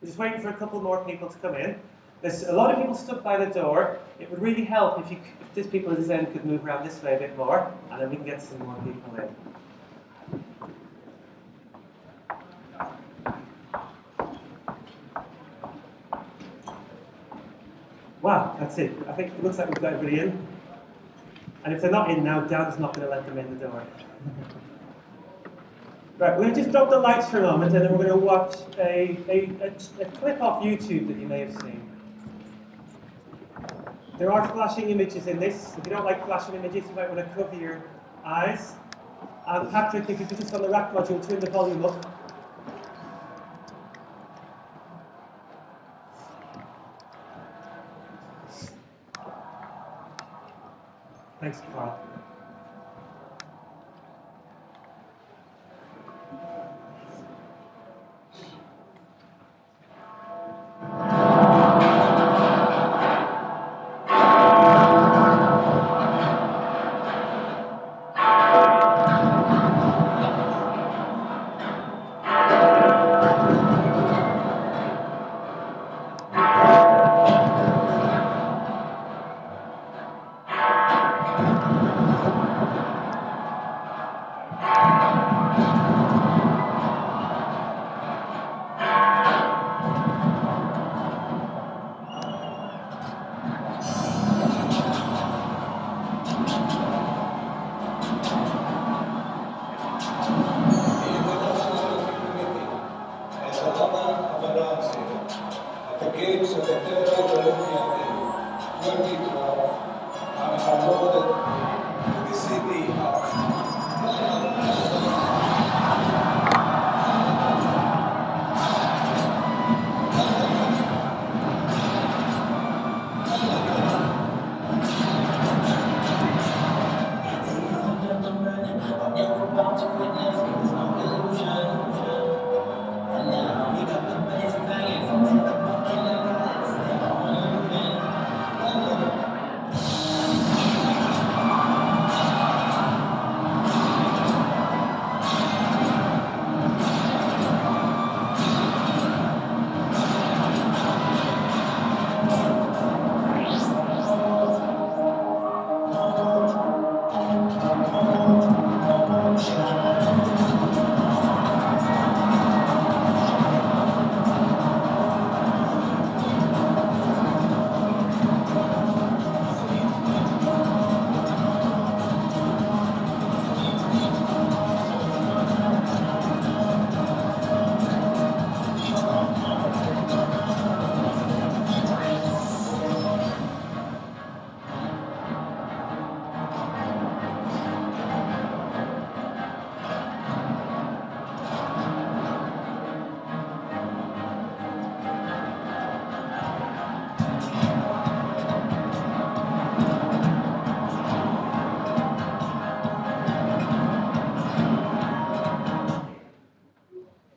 just waiting for a couple more people to come in. There's a lot of people stood by the door. It would really help if these people at this end could move around this way a bit more, and then we can get some more people in. Wow, that's it. I think it looks like we've got everybody in. And if they're not in now, Dan's not going to let them in the door. Right, we're going to just drop the lights for a moment, and then we're going to watch a clip off YouTube that you may have seen. There are flashing images in this. If you don't like flashing images, you might want to cover your eyes. And Patrick, if you could just on the rack module, turn the volume up. Thanks, Carl.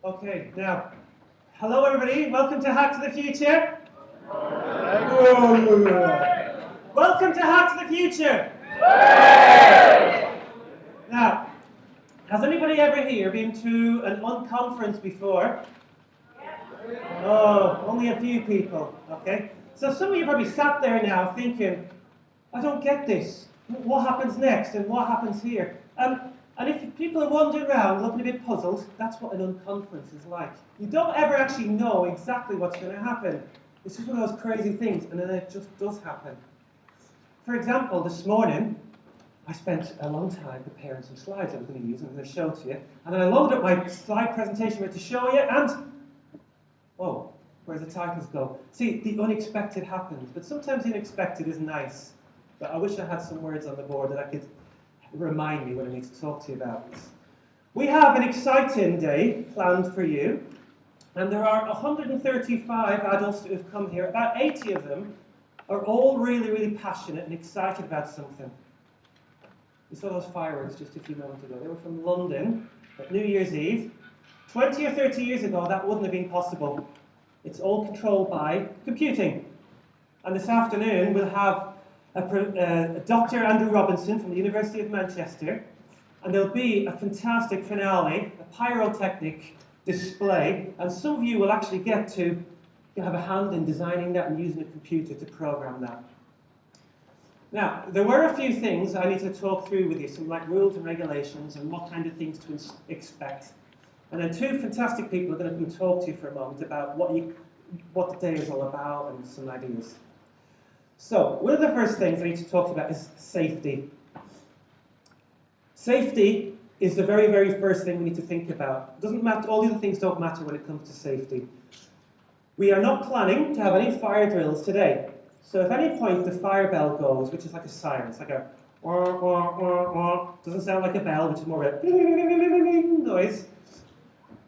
Okay, now, hello everybody, welcome to Hack to the Future. Welcome to Hack to the Future. Now, has anybody ever here been to an unconference before? Oh, only a few people, okay. So some of you probably sat there now thinking, I don't get this. What happens next and what happens here? And if people are wandering around looking a bit puzzled, that's what an unconference is like. You don't ever actually know exactly what's going to happen. It's just one of those crazy things, and then it just does happen. For example, this morning, I spent a long time preparing some slides I was going to use and I'm going to show to you. And then I loaded up my slide presentation ready to show you, and oh, where the titles go? See, the unexpected happens, but sometimes the unexpected is nice. But I wish I had some words on the board that I could remind me what I need to talk to you about. We have an exciting day planned for you, and there are 135 adults who have come here. About 80 of them are all really, really passionate and excited about something. We saw those fireworks just a few moments ago. They were from London at New Year's Eve. 20 or 30 years ago, that wouldn't have been possible. It's all controlled by computing. And this afternoon, we'll have Dr. Andrew Robinson from the University of Manchester, and there'll be a fantastic finale, a pyrotechnic display, and some of you will actually get to you have a hand in designing that and using a computer to program that. Now, there were a few things I need to talk through with you, some like rules and regulations and what kind of things to expect. And then two fantastic people are going to come talk to you for a moment about what the day is all about and some ideas. So, one of the first things I need to talk about is safety. Safety is the very, very first thing we need to think about. It doesn't matter, all the other things don't matter when it comes to safety. We are not planning to have any fire drills today. So if at any point the fire bell goes, which is like a siren, it's like a wah, wah, wah, wah, doesn't sound like a bell, which is more of a noise.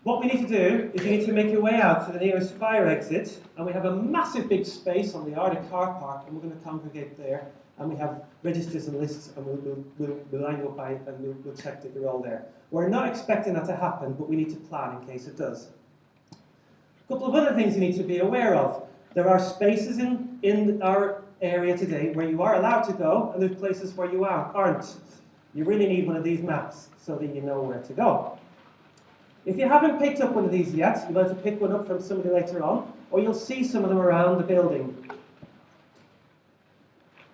What we need to do is you need to make your way out to the nearest fire exit, and we have a massive big space on the Arctic car park, and we're going to congregate there, and we have registers and lists, and we'll line you up by it, and we'll check that you're all there. We're not expecting that to happen, but we need to plan in case it does. A couple of other things you need to be aware of. There are spaces in our area today where you are allowed to go, and there's places where you aren't. You really need one of these maps so that you know where to go. If you haven't picked up one of these yet, you'll have to pick one up from somebody later on, or you'll see some of them around the building.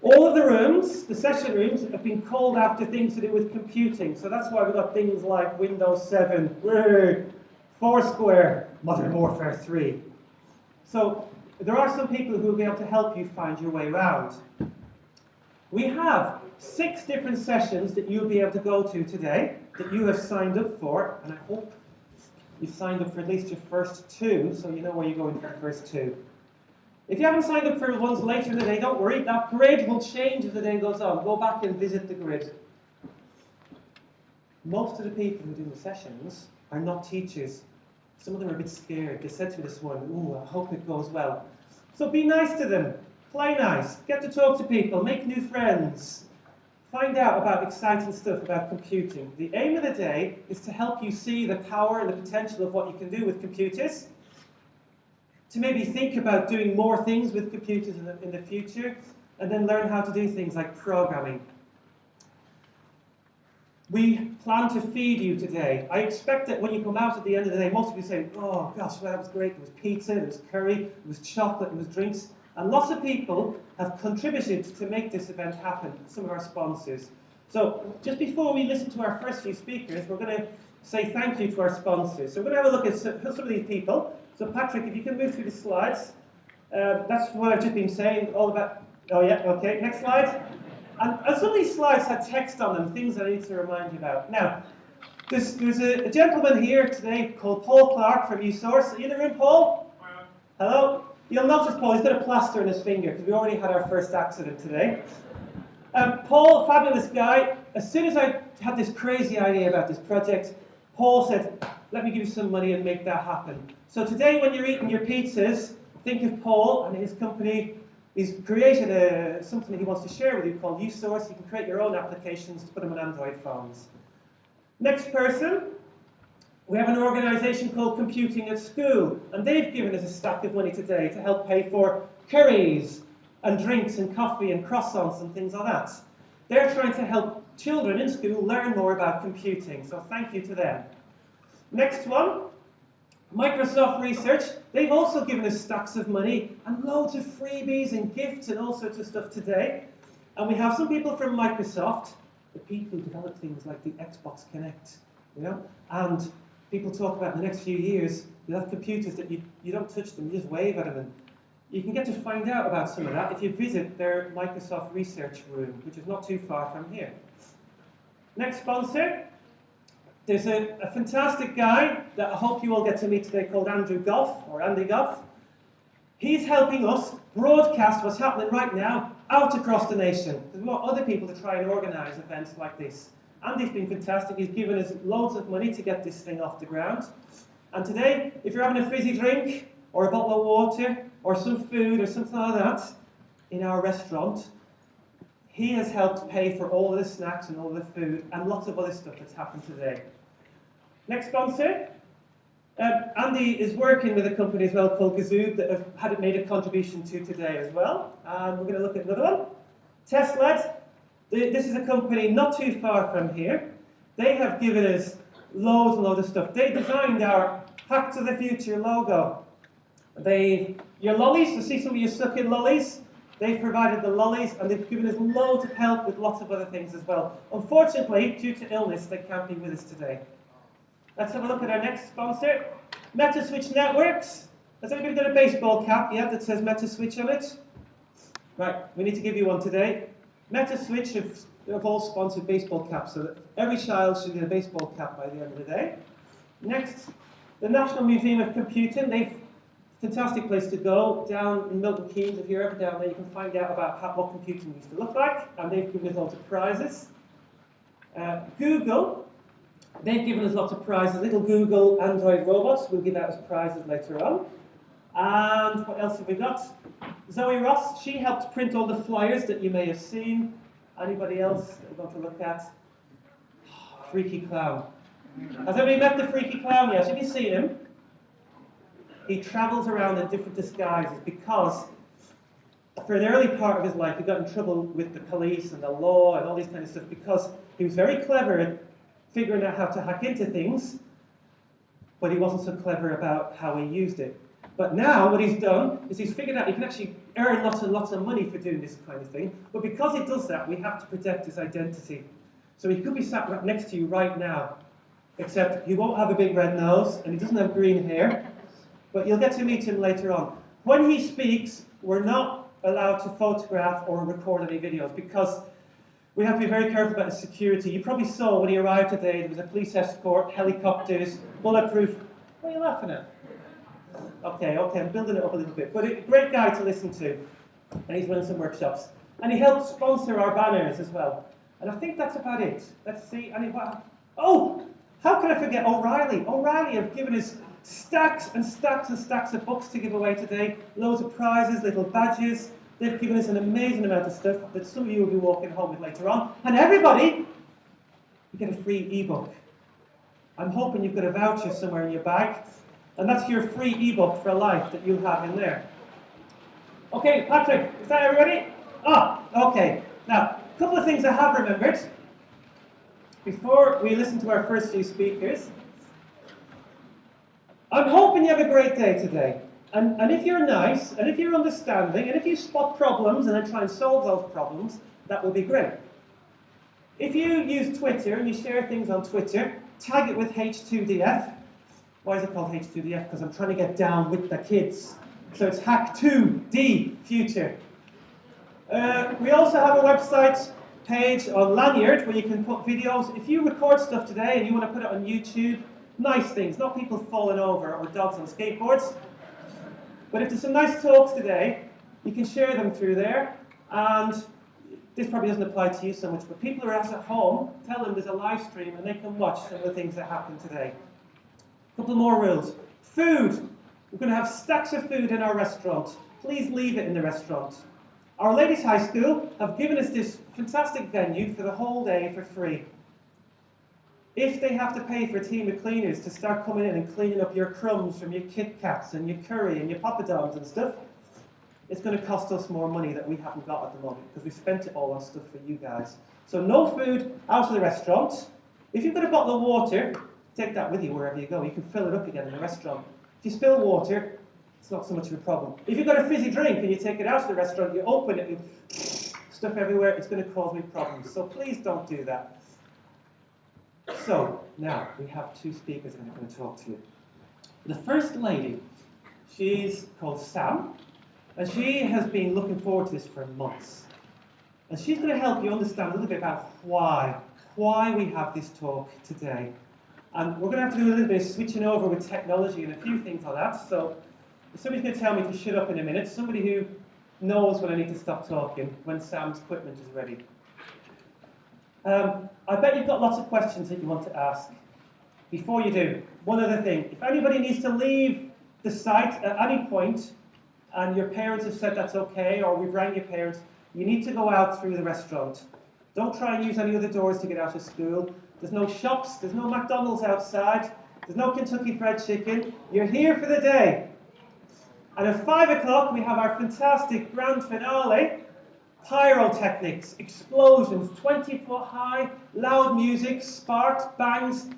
All of the rooms, the session rooms, have been called after things to do with computing. So that's why we've got things like Windows 7, Word, Foursquare, Modern Warfare 3. So there are some people who will be able to help you find your way around. We have 6 different sessions that you'll be able to go to today that you have signed up for, and I hope you've signed up for at least your first 2, so you know where you're going for the first 2. If you haven't signed up for the ones later in the day, don't worry, that grid will change as the day goes on. Go back and visit the grid. Most of the people who are doing the sessions are not teachers. Some of them are a bit scared. They said to this one, "Ooh, I hope it goes well." So be nice to them. Play nice. Get to talk to people. Make new friends. Find out about exciting stuff about computing. The aim of the day is to help you see the power and the potential of what you can do with computers, to maybe think about doing more things with computers in the future, and then learn how to do things like programming. We plan to feed you today. I expect that when you come out at the end of the day, most of you say, "Oh gosh, well, that was great. There was pizza, there was curry, there was chocolate, there was drinks." And lots of people have contributed to make this event happen, some of our sponsors. So just before we listen to our first few speakers, we're going to say thank you to our sponsors. So we're going to have a look at some of these people. So Patrick, if you can move through the slides. That's what I've just been saying, all about... Oh yeah, okay, next slide. And some of these slides had text on them, things that I need to remind you about. Now, there's a gentleman here today called Paul Clark from USource. Are you in the room, Paul? Hello? You'll notice, Paul, he's got a plaster in his finger because we already had our first accident today. Paul, fabulous guy. As soon as I had this crazy idea about this project, Paul said, "Let me give you some money and make that happen." So today, when you're eating your pizzas, think of Paul and his company. He's created something that he wants to share with you called USource. You can create your own applications to put them on Android phones. Next person. We have an organisation called Computing at School, and they've given us a stack of money today to help pay for curries and drinks and coffee and croissants and things like that. They're trying to help children in school learn more about computing, so thank you to them. Next one, Microsoft Research. They've also given us stacks of money and loads of freebies and gifts and all sorts of stuff today. And we have some people from Microsoft, the people who develop things like the Xbox Kinect, you know, and people talk about in the next few years, you'll have computers that you don't touch them, you just wave at them. And you can get to find out about some of that if you visit their Microsoft Research Room, which is not too far from here. Next sponsor, there's a fantastic guy that I hope you all get to meet today called Andrew Goff, or Andy Goff. He's helping us broadcast what's happening right now out across the nation, because we want other people to try and organise events like this. Andy's been fantastic. He's given us loads of money to get this thing off the ground. And today, if you're having a fizzy drink, or a bottle of water, or some food, or something like that, in our restaurant, he has helped pay for all the snacks and all the food, and lots of other stuff that's happened today. Next sponsor. Andy is working with a company as well called Gazoo that have had made a contribution to today as well. And we're going to look at another one. TestLed. This is a company not too far from here. They have given us loads and loads of stuff. They designed our Hack to the Future logo. Your lollies, to see some of you sucking lollies, they've provided the lollies and they've given us loads of help with lots of other things as well. Unfortunately, due to illness, they can't be with us today. Let's have a look at our next sponsor, Metaswitch Networks. Has anybody got a baseball cap yet that says Metaswitch on it? Right, we need to give you one today. Metaswitch have all sponsored baseball caps, so that every child should get a baseball cap by the end of the day. Next, the National Museum of Computing. They've fantastic place to go down in Milton Keynes. If you're ever down there, you can find out about what computing used to look like, and they've given us lots of prizes. Google, they've given us lots of prizes. Little Google Android robots, we'll give out as prizes later on. And what else have we got? Zoe Ross, she helped print all the flyers that you may have seen. Anybody else that we're going to look at? Freaky Clown. Has anybody met the Freaky Clown yet? Have you seen him? He travels around in different disguises because for an early part of his life he got in trouble with the police and the law and all these kind of stuff because he was very clever at figuring out how to hack into things, but he wasn't so clever about how he used it. But now what he's done is he's figured out he can actually earn lots and lots of money for doing this kind of thing, but because he does that we have to protect his identity. So he could be sat right next to you right now, except he won't have a big red nose and he doesn't have green hair. But you'll get to meet him later on. When he speaks, we're not allowed to photograph or record any videos because we have to be very careful about his security. You probably saw when he arrived today, there was a police escort, helicopters, bulletproof. What are you laughing at? Okay, I'm building it up a little bit. But a great guy to listen to. And he's running some workshops. And he helps sponsor our banners as well. And I think that's about it. Let's see. Oh, how can I forget O'Reilly? O'Reilly have given us stacks and stacks and stacks of books to give away today. Loads of prizes, little badges. They've given us an amazing amount of stuff that some of you will be walking home with later on. And everybody, you get a free ebook. I'm hoping you've got a voucher somewhere in your bag. And that's your free ebook for life that you'll have in there. Okay, Patrick, is that everybody? Okay. Now, a couple of things I have remembered before we listen to our first few speakers. I'm hoping you have a great day today. And if you're nice, and if you're understanding, and if you spot problems and then try and solve those problems, that will be great. If you use Twitter and you share things on Twitter, tag it with H2DF. Why is it called H2DF? Because I'm trying to get down with the kids. So it's Hack2D Future. We also have a website page on Lanyard where you can put videos. If you record stuff today and you want to put it on YouTube, nice things, not people falling over or dogs on skateboards. But if there's some nice talks today, you can share them through there. And this probably doesn't apply to you so much, but people who are at home, tell them there's a live stream and they can watch some of the things that happen today. A couple more rules. Food. We're going to have stacks of food in our restaurant. Please leave it in the restaurant. Our Ladies High School have given us this fantastic venue for the whole day for free. If they have to pay for a team of cleaners to start coming in and cleaning up your crumbs from your Kit Kats and your curry and your poppadoms and stuff, it's going to cost us more money that we haven't got at the moment because we spent it all on stuff for you guys. So no food out of the restaurant. If you've got a bottle of water, take that with you wherever you go. You can fill it up again in the restaurant. If you spill water, it's not so much of a problem. If you've got a fizzy drink and you take it out of the restaurant, you open it and stuff everywhere, it's going to cause me problems. So please don't do that. So, now, we have two speakers that are going to talk to you. The first lady, she's called Sam, and she has been looking forward to this for months. And she's going to help you understand a little bit about why we have this talk today. And we're going to have to do a little bit of switching over with technology and a few things like that. So, somebody's going to tell me to shut up in a minute, somebody who knows when I need to stop talking, when Sam's equipment is ready. I bet you've got lots of questions that you want to ask. Before you do, one other thing. If anybody needs to leave the site at any point, and your parents have said that's okay, or we've rang your parents, you need to go out through the restaurant. Don't try and use any other doors to get out of school. There's no shops, there's no McDonald's outside, there's no Kentucky Fried Chicken. You're here for the day. And at 5 o'clock, we have our fantastic grand finale. Pyrotechnics, explosions, 20-foot high, loud music, sparks, bangs.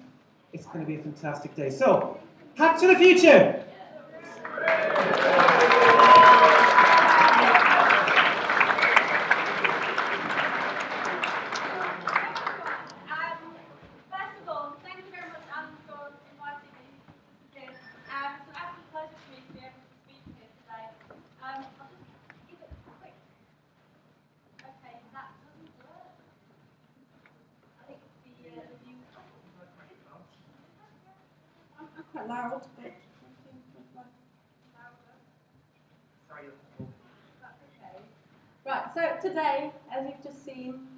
It's going to be a fantastic day. So, Hack to the Future! First of all, thank you very much, Alan, for inviting me to this. So absolute pleasure for me to be able to speak here today. I'll just give it a quick. Okay, that doesn't work. I think the view. I'm quite loud, but that's okay. Right, so today, as you've just seen,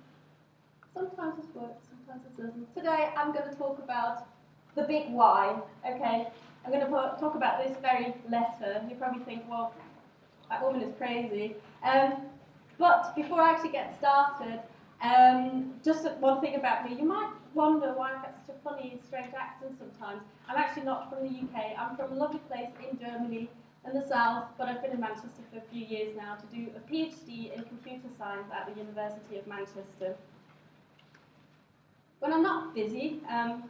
sometimes this works, sometimes it doesn't. Today I'm going to talk about the big why, okay? I'm going to talk about this very letter. You probably think, well, that woman is crazy. But before I actually get started, just one thing about me. You might wonder why I've got such a funny, strange accent sometimes. I'm actually not from the UK. I'm from a lovely place in Germany, in the south, but I've been in Manchester for a few years now to do a PhD in computer science at the University of Manchester. When I'm not busy,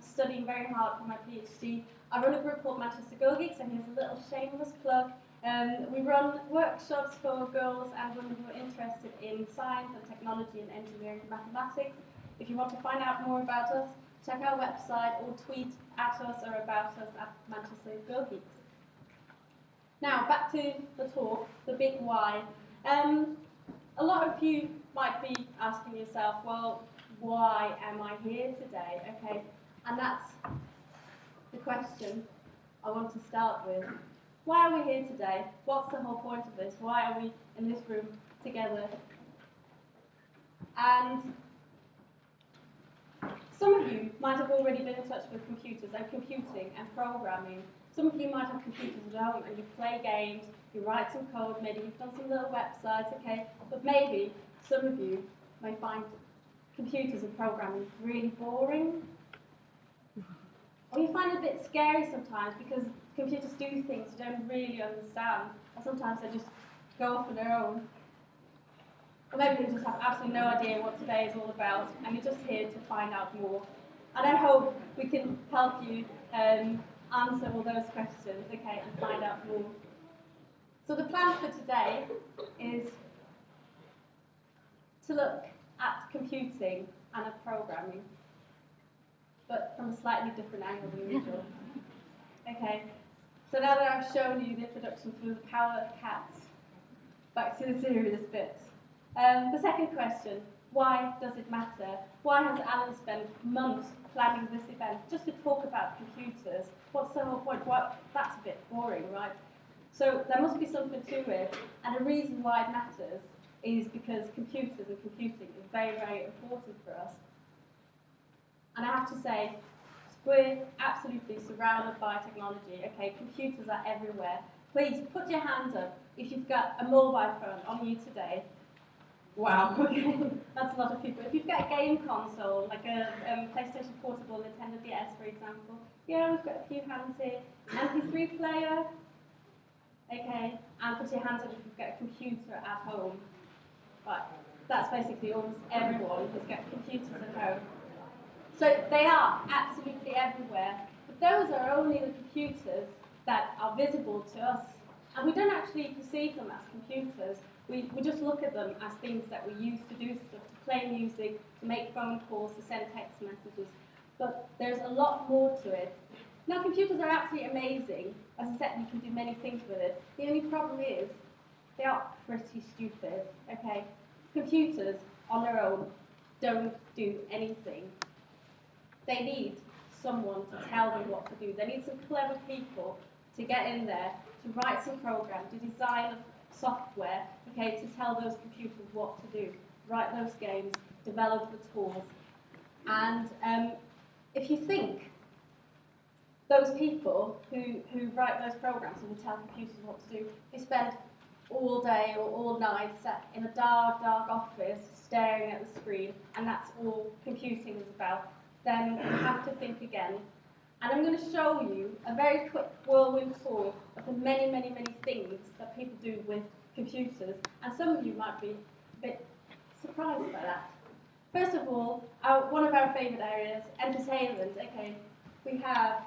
studying very hard for my PhD, I run a group called Manchester Girl Geeks, and here's a little shameless plug. We run workshops for girls and women who are interested in science and technology and engineering and mathematics. If you want to find out more about us, check our website or tweet at us or about us at Manchester Girl Geeks. Now, back to the talk, the big why. A lot of you might be asking yourself, well, why am I here today? Okay, and that's the question I want to start with. Why are we here today? What's the whole point of this? Why are we in this room together? And some of you might have already been in touch with computers and computing and programming. Some of you might have computers at home and you play games, you write some code, maybe you've done some little websites, okay? But maybe some of you may find computers and programming really boring. Or you find it a bit scary sometimes because computers do things you don't really understand, or sometimes they just go off on their own. Or maybe you just have absolutely no idea what today is all about, and you're just here to find out more. And I hope we can help you answer all those questions, okay, and find out more. So the plan for today is to look at computing and at programming, but from a slightly different angle than usual. Okay, so now that I've shown you the introduction to the power of cats, back to the serious bits. The second question, why does it matter? Why has Alan spent months planning this event just to talk about computers? What's the whole point? Well, that's a bit boring, right? So there must be something to it, and the reason why it matters is because computers and computing is very, very important for us. And I have to say, we're absolutely surrounded by technology, okay? Computers are everywhere. Please put your hands up if you've got a mobile phone on you today. Wow, okay, that's a lot of people. If you've got a game console, like a PlayStation Portable, Nintendo DS, for example, yeah, we've got a few hands here. MP3 player, okay, and put your hands up if you've got a computer at home. Right, that's basically almost everyone who's got computers at home. So they are absolutely everywhere, but those are only the computers that are visible to us. And we don't actually perceive them as computers. We just look at them as things that we use to do stuff, to play music, to make phone calls, to send text messages. But there's a lot more to it. Now, computers are absolutely amazing. As I said, you can do many things with it. The only problem is they are pretty stupid, okay? Computers, on their own, don't do anything. They need someone to tell them what to do. They need some clever people to get in there, to write some programs, to design software, okay, to tell those computers what to do, write those games, develop the tools. And if you think those people who write those programs and who tell computers what to do, they spend all day or all night sat in a dark, dark office staring at the screen, and that's all computing is about, then you have to think again. And I'm going to show you a very quick whirlwind tour of the many, many, many things that people do with computers. And some of you might be a bit surprised by that. First of all, one of our favourite areas, entertainment. Okay, we have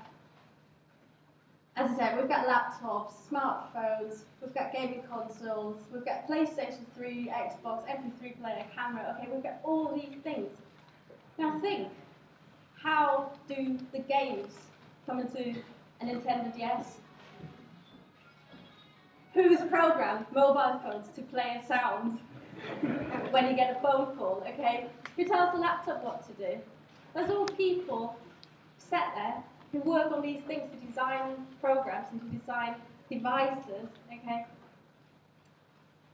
as I said, we've got laptops, smartphones, we've got gaming consoles, we've got PlayStation 3, Xbox, MP3 player, camera, okay, we've got all these things. Now think, how do the games come into a Nintendo DS? Who's programmed mobile phones to play a sound when you get a phone call, okay? Who tells the laptop what to do? There's all people sat there who work on these things to design programs and to design devices, okay,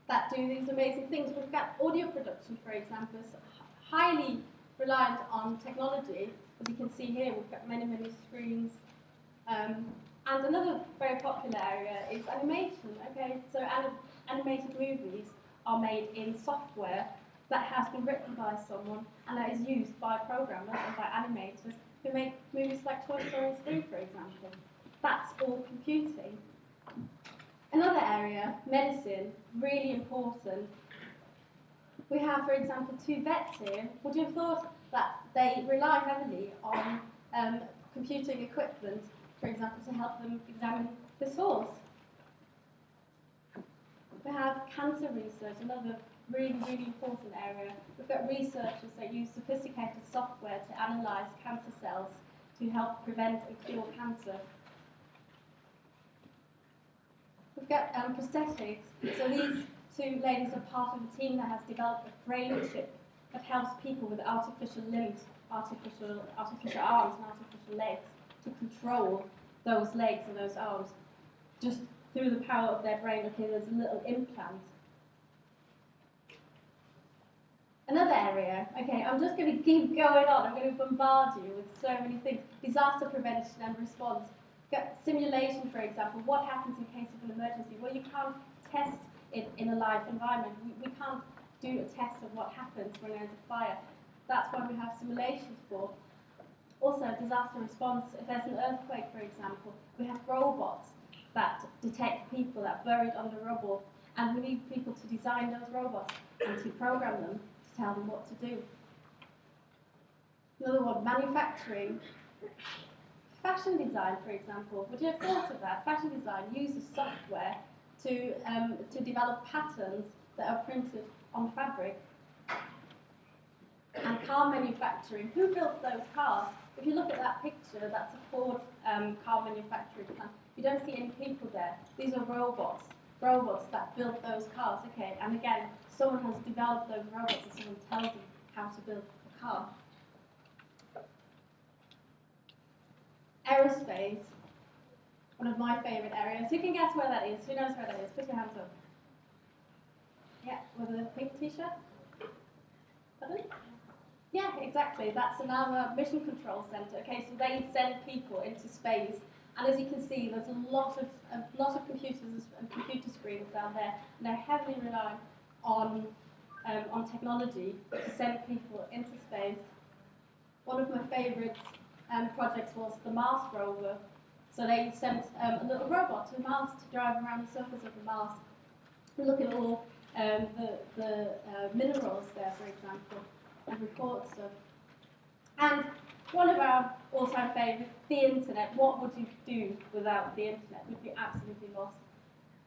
that do these amazing things. We've got audio production, for example, is highly reliant on technology. As you can see here, we've got many, many screens. And another very popular area is animation, okay? So animated movies are made in software that has been written by someone and that is used by programmers and by animators who make movies like Toy Story 3, for example. That's all computing. Another area, medicine, really important. We have, for example, 2 vets here. Would you have thought that they rely heavily on computing equipment, for example, to help them examine this horse? We have cancer research, another really, really important area. We've got researchers that use sophisticated software to analyse cancer cells to help prevent and cure cancer. We've got prosthetics. So these 2 ladies are part of a team that has developed a brain chip that helps people with artificial limbs, artificial arms and artificial legs to control those legs and those arms just through the power of their brain. Okay, there's a little implant. Another area, okay, I'm just going to keep going on. I'm going to bombard you with so many things. Disaster prevention and response. Got simulation, for example. What happens in case of an emergency? Well, you can't test it in a live environment. We can't do a test of what happens when there's a fire. That's why we have simulations for. Also, disaster response. If there's an earthquake, for example, we have robots that detect people that are buried under rubble, and we need people to design those robots and to program them to tell them what to do. Another one, manufacturing. Fashion design, for example. Would you have thought of that? Fashion design uses software to develop patterns that are printed on fabric. And car manufacturing. Who built those cars? If you look at that picture, that's a Ford car manufacturing plant. You don't see any people there. These are robots that built those cars. Okay, and again, someone has developed those robots and someone tells them how to build a car. Aerospace, one of my favourite areas. Who can guess where that is? Who knows where that is? Put your hands up. Yeah, with a pink t-shirt? Pardon? Yeah, exactly. That's another mission control centre. Okay, so they send people into space, and as you can see, there's a lot of computers and computer screens down there, and they're heavily relying on technology to send people into space. One of my favourite projects was the Mars rover. So they sent a little robot to Mars to drive around the surface of the Mars and look at all the minerals there, for example, and record stuff. And one of our all-time favourites, the internet. What would you do without the internet? You'd be absolutely lost.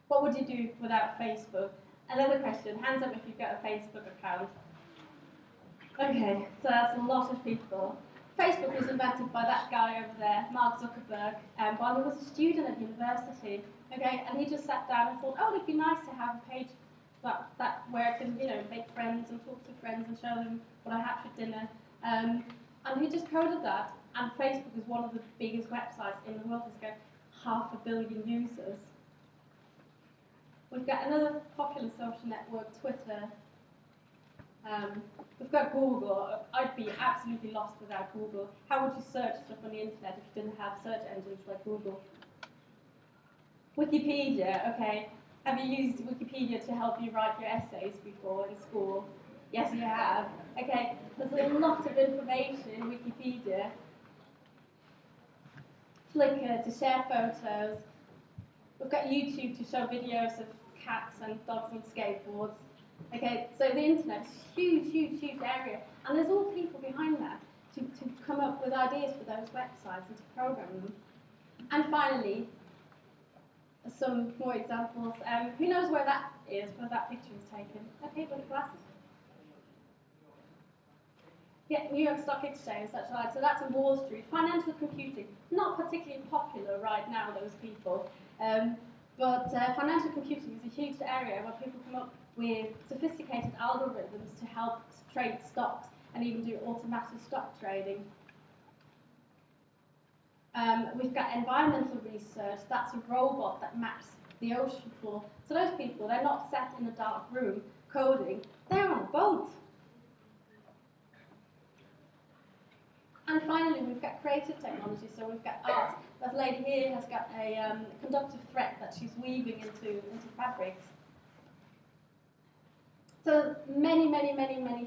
What would you do without Facebook? Another question, hands up if you've got a Facebook account. Okay, so that's a lot of people. Facebook was invented by that guy over there, Mark Zuckerberg, while he was a student at university. Okay, and he just sat down and thought, oh, it'd be nice to have a page that where I can, make friends and talk to friends and show them what I had for dinner. And he just coded that, and Facebook is one of the biggest websites in the world. It's got 500 million users. We've got another popular social network, Twitter. We've got Google. I'd be absolutely lost without Google. How would you search stuff on the internet if you didn't have search engines like Google? Wikipedia, okay. Have you used Wikipedia to help you write your essays before in school? Yes, you have. Okay, there's a lot of information in Wikipedia. Flickr to share photos. We've got YouTube to show videos of cats and dogs on skateboards. Okay, so the internet's a huge, huge, huge area, and there's all people behind that to come up with ideas for those websites and to program them. And finally, some more examples. Who knows where that is, where that picture is taken? Okay, with the glasses. Yeah, New York Stock Exchange, that's right. So that's in Wall Street. Financial computing, not particularly popular right now, those people. But financial computing is a huge area where people come up with sophisticated algorithms to help trade stocks and even do automatic stock trading. We've got environmental research. That's a robot that maps the ocean floor. So those people, they're not sat in a dark room coding. They're on a boat. And finally, we've got creative technology. So we've got art. That lady here has got a conductive thread that she's weaving into fabrics. So many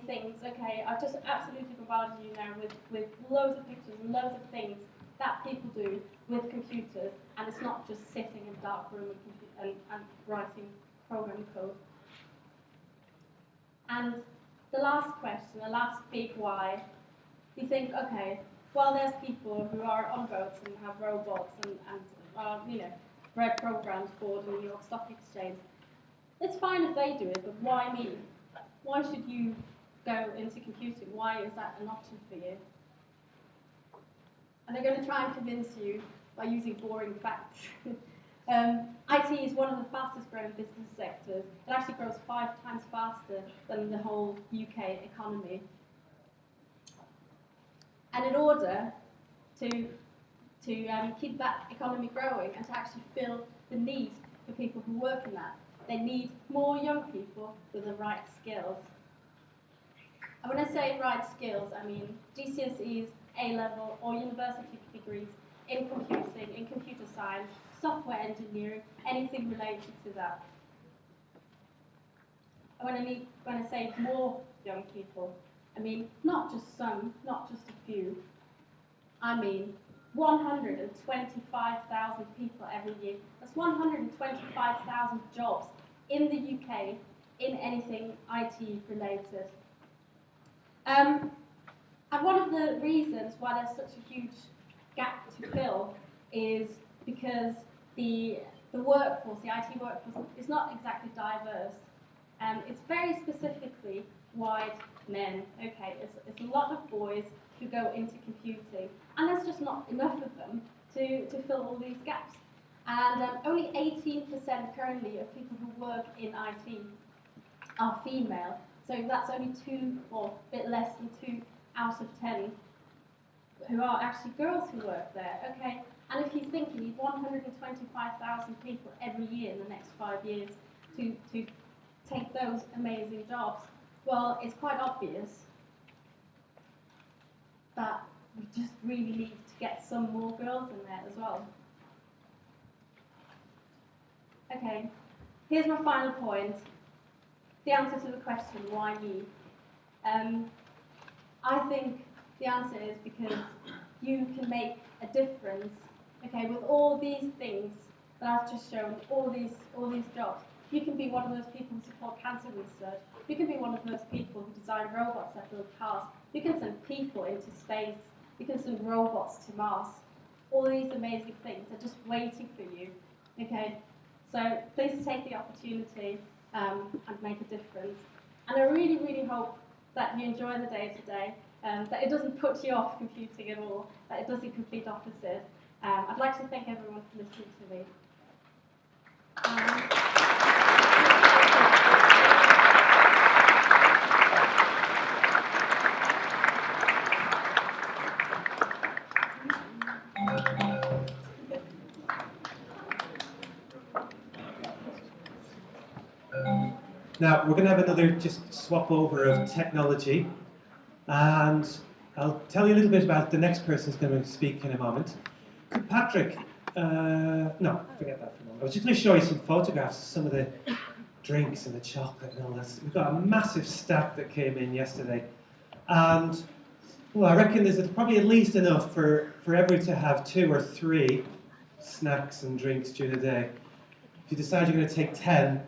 things. Okay, I've just absolutely bombarded you now with loads of pictures and loads of things that people do with computers, and it's not just sitting in a dark room and writing program code. And the last question, the last big why, you think, okay, well, there's people who are on boats and have robots and are, read programs for the New York Stock Exchange. It's fine if they do it, but why me? Why should you go into computing? Why is that an option for you? And they're going to try and convince you by using boring facts. IT is one of the fastest growing business sectors. It actually grows 5 times faster than the whole UK economy. And in order to keep that economy growing and to actually fill the need for people who work in that, they need more young people with the right skills. And when I say right skills, I mean GCSEs, A-level or university degrees in computing, in computer science, software engineering, anything related to that. And when I say more young people, I mean not just some, not just a few. I mean 125,000 people every year. That's 125,000 jobs in the UK in anything IT related. And one of the reasons why there's such a huge gap to fill is because the workforce, the IT workforce, is not exactly diverse. It's very specifically white men. Okay, it's a lot of boys who go into computing, and there's just not enough of them to fill all these gaps. And only 18% currently of people who work in IT are female. So that's only 2 or a bit less than 2 out of 10 who are actually girls who work there. Okay, and if you think you need 125,000 people every year in the next 5 years to take those amazing jobs, well, it's quite obvious that we just really need to get some more girls in there as well. Okay, here's my final point. The answer to the question, why me? I think the answer is because you can make a difference, okay, with all these things that I've just shown, all these jobs. You can be one of those people who support cancer research. You can be one of those people who design robots that build cars. You can send people into space. You can send robots to Mars. All these amazing things are just waiting for you, okay? So please take the opportunity and make a difference. And I really, really hope that you enjoy the day today, that it doesn't put you off computing at all, that it does the complete opposite. I'd like to thank everyone for listening to me. Now, we're going to have another just swap over of technology, and I'll tell you a little bit about the next person who's going to speak in a moment. Patrick, no, forget that for a moment. I was just going to show you some photographs of some of the drinks and the chocolate and all this. We've got a massive stack that came in yesterday, and well, I reckon there's probably at least enough for everyone to have 2 or 3 snacks and drinks during the day. If you decide you're going to take 10,